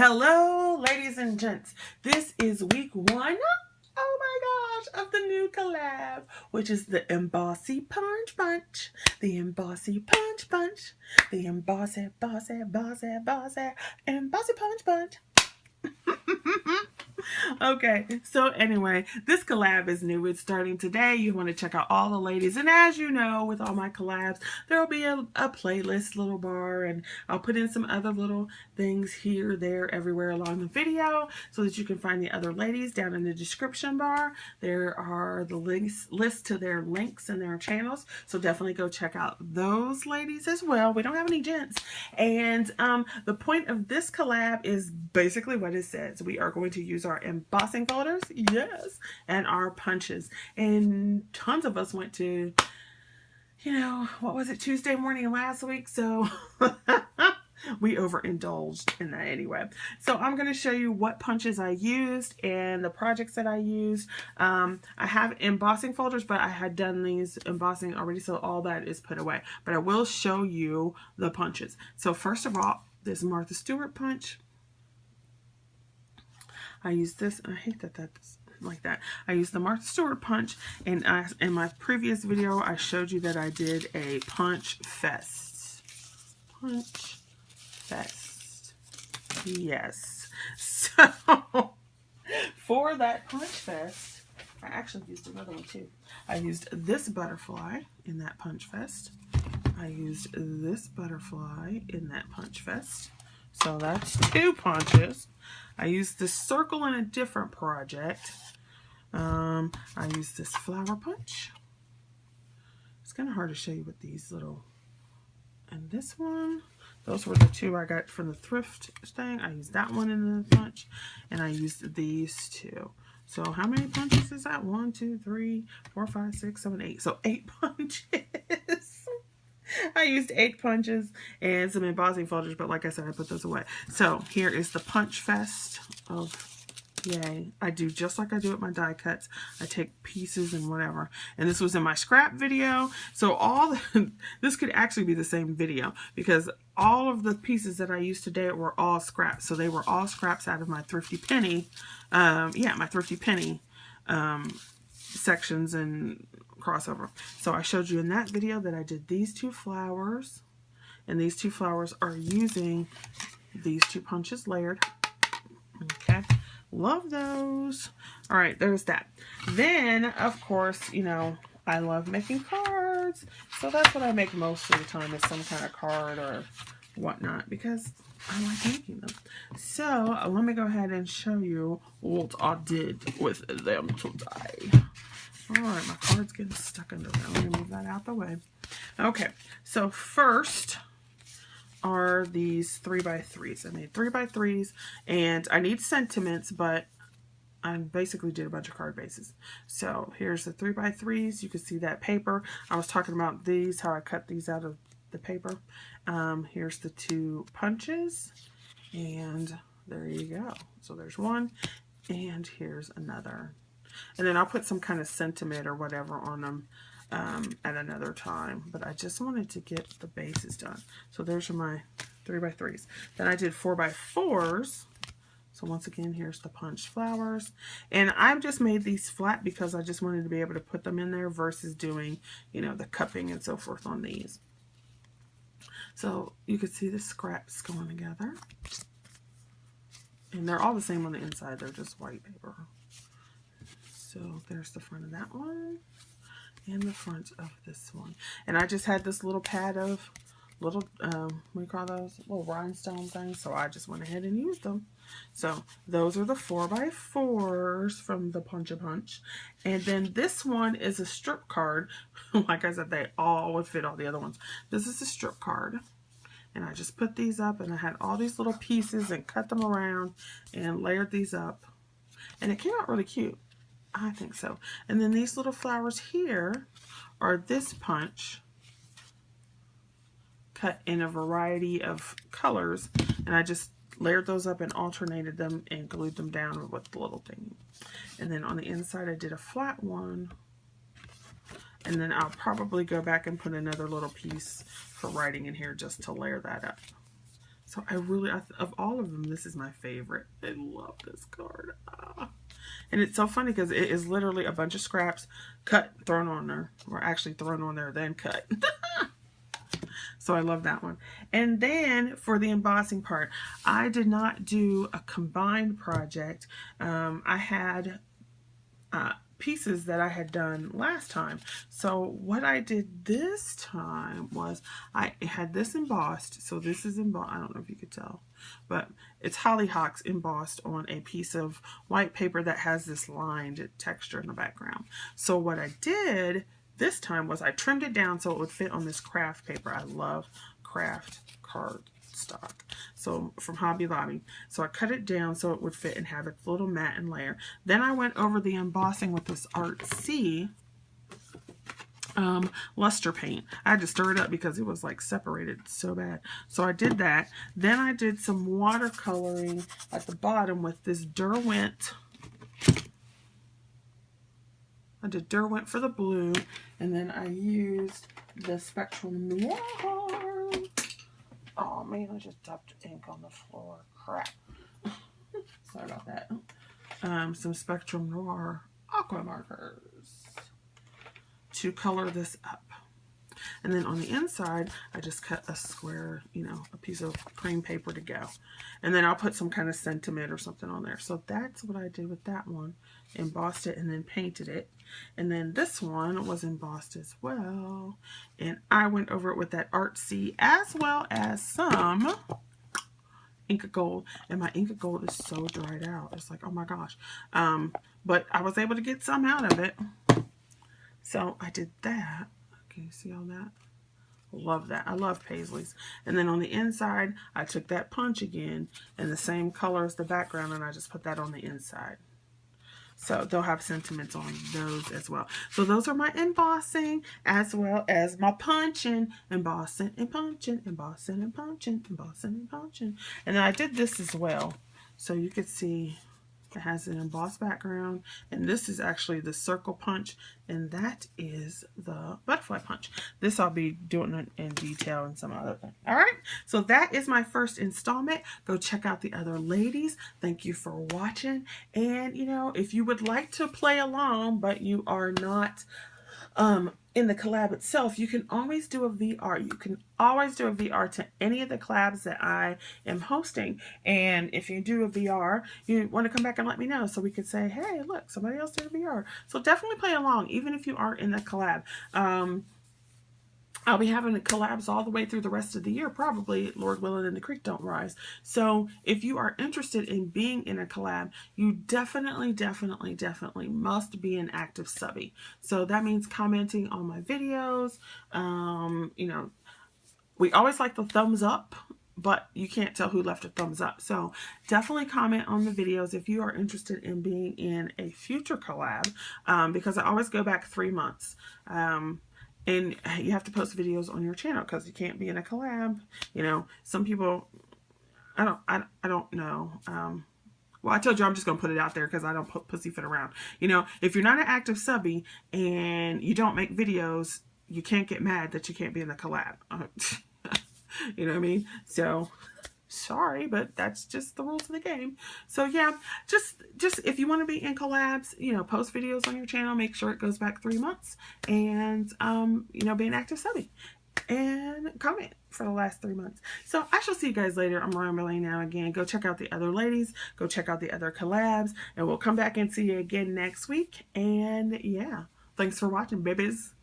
Hello, ladies and gents. This is week 1, oh my gosh, of the new collab, which is the Embossy Punch Bunch. The Embossy Punch Bunch. The Embossy, bossy, bossy, bossy, Embossy Punch Bunch. Okay, so anyway, this collab is new. It's starting today. You want to check out all the ladies, and as you know, with all my collabs, there will be a playlist little bar, and I'll put in some other little things here, there, everywhere along the video so that you can find the other ladies down in the description bar. There are the lists to their links and their channels, so definitely go check out those ladies as well. We don't have any gents, and the point of this collab is basically what it says. We are going to use our embossing folders, yes, and our punches. And tons of us went to, you know, what was it, Tuesday morning last week, so we overindulged in that anyway. So I'm going to show you what punches I used and the projects that I used. I have embossing folders, but I had done these embossing already, so all that is put away. But I will show you the punches. So first of all, this Martha Stewart punch. I use this. I hate that that's like that. I used the Martha Stewart punch, and in my previous video I showed you that I did a punch fest. Punch fest. Yes. So for that punch fest, I actually used another one too. I used this butterfly in that punch fest. I used this butterfly in that punch fest. So that's 2 punches. I used this circle in a different project. I used this flower punch. It's kind of hard to show you with these little. And this one, those were the 2 I got from the thrift thing. I used that one in the punch, and I used these 2. So how many punches is that? 1, 2, 3, 4, 5, 6, 7, 8. So 8 punches. I used 8 punches and some embossing folders, but like I said, I put those away. So here is the punch fest of, yay. I do just like I do with my die cuts. I take pieces and whatever. And this was in my scrap video. So all this could actually be the same video because all of the pieces that I used today were all scraps. So they were all scraps out of my Thrifty Penny. My Thrifty Penny sections and crossover. So I showed you in that video that I did these 2 flowers, and these 2 flowers are using these 2 punches layered. Okay, love those. All right, there's that. Then of course, you know, I love making cards, so that's what I make most of the time, is some kind of card or whatnot, because I like making them. So let me go ahead and show you what I did with them today. Alright, my card's getting stuck under there. Let me move that out the way. Okay, so first are these 3x3s. I made 3x3s, and I need sentiments, but I basically did a bunch of card bases. So here's the 3x3s. You can see that paper. I was talking about these, how I cut these out of the paper. Here's the 2 punches, and there you go. So there's one, and here's another. And then I'll put some kind of sentiment or whatever on them at another time. But I just wanted to get the bases done. So there's my 3x3s. Then I did 4x4s. So once again, here's the punched flowers. And I've just made these flat because I just wanted to be able to put them in there versus doing, you know, the cupping and so forth on these. So you can see the scraps going together. And they're all the same on the inside. They're just white paper. So there's the front of that one and the front of this one. And I just had this little pad of little, what do you call those? Little rhinestone things. So I just went ahead and used them. So those are the 4x4s from the Punch a Punch. And then this one is a strip card. Like I said, they all would fit all the other ones. This is a strip card. And I just put these up, and I had all these little pieces and cut them around and layered these up. And it came out really cute. I think so. And then these little flowers here are this punch cut in a variety of colors, and I just layered those up and alternated them and glued them down with the little thing. And then on the inside I did a flat one, and then I'll probably go back and put another little piece for writing in here just to layer that up. So I really, of all of them, this is my favorite. I love this card. And it's so funny because it is literally a bunch of scraps cut, thrown on there, or actually thrown on there, then cut. So I love that one. And then for the embossing part, I did not do a combined project. I had pieces that I had done last time. So what I did this time was I had this embossed. So this is embossed. I don't know if you could tell, but it's hollyhocks embossed on a piece of white paper that has this lined texture in the background. So what I did this time was I trimmed it down so it would fit on this craft paper. I love craft cardstock. So from Hobby Lobby. So I cut it down so it would fit and have its little mat and layer. Then I went over the embossing with this Artsy luster paint. I had to stir it up because it was like separated so bad. So I did that. Then I did some watercoloring at the bottom with this Derwent. I did Derwent for the blue, and then I used the Spectrum Noir. Oh man, I just dumped ink on the floor. Crap. Sorry about that. Some Spectrum Noir aqua markers to color this up. And then on the inside, I just cut a square, you know, a piece of cream paper to go. And then I'll put some kind of sentiment or something on there. So that's what I did with that one. Embossed it and then painted it. And then this one was embossed as well. And I went over it with that Artsy as well as some Inca Gold. And my Inca Gold is so dried out. It's like, oh my gosh. But I was able to get some out of it. So I did that. Can you see all that? Love that. I love paisleys. And then on the inside, I took that punch again and the same color as the background, and I just put that on the inside. So they'll have sentiments on those as well. So those are my embossing as well as my punching, embossing and punching, embossing and punching, embossing and punching. And then I did this as well. So you could see it has an embossed background, and this is actually the circle punch, and that is the butterfly punch. This I'll be doing in detail in some other thing. All right, so that is my first installment. Go check out the other ladies. Thank you for watching, and you know, if you would like to play along but you are not in the collab itself, you can always do a VR. You can always do a VR to any of the collabs that I am hosting. And if you do a VR, you want to come back and let me know so we could say, hey, look, somebody else did a VR. So definitely play along, even if you aren't in the collab. I'll be having collabs all the way through the rest of the year, probably, Lord willing, and the creek don't rise. So if you are interested in being in a collab, you definitely must be an active subby. So that means commenting on my videos. You know, we always like the thumbs up, but you can't tell who left a thumbs up. So definitely comment on the videos if you are interested in being in a future collab, because I always go back 3 months. And you have to post videos on your channel because you can't be in a collab. You know, some people, I don't know. Well, I told you I'm just going to put it out there because I don't pussyfoot around. You know, if you're not an active subby and you don't make videos, you can't get mad that you can't be in a collab. You know what I mean? So, sorry, but that's just the rules of the game. So yeah, just if you want to be in collabs, you know, post videos on your channel, make sure it goes back 3 months, and you know, be an active subby and comment for the last 3 months. So I shall see you guys later. I'm rambling now again. Go check out the other ladies, go check out the other collabs, and we'll come back and see you again next week. And yeah, thanks for watching, babies.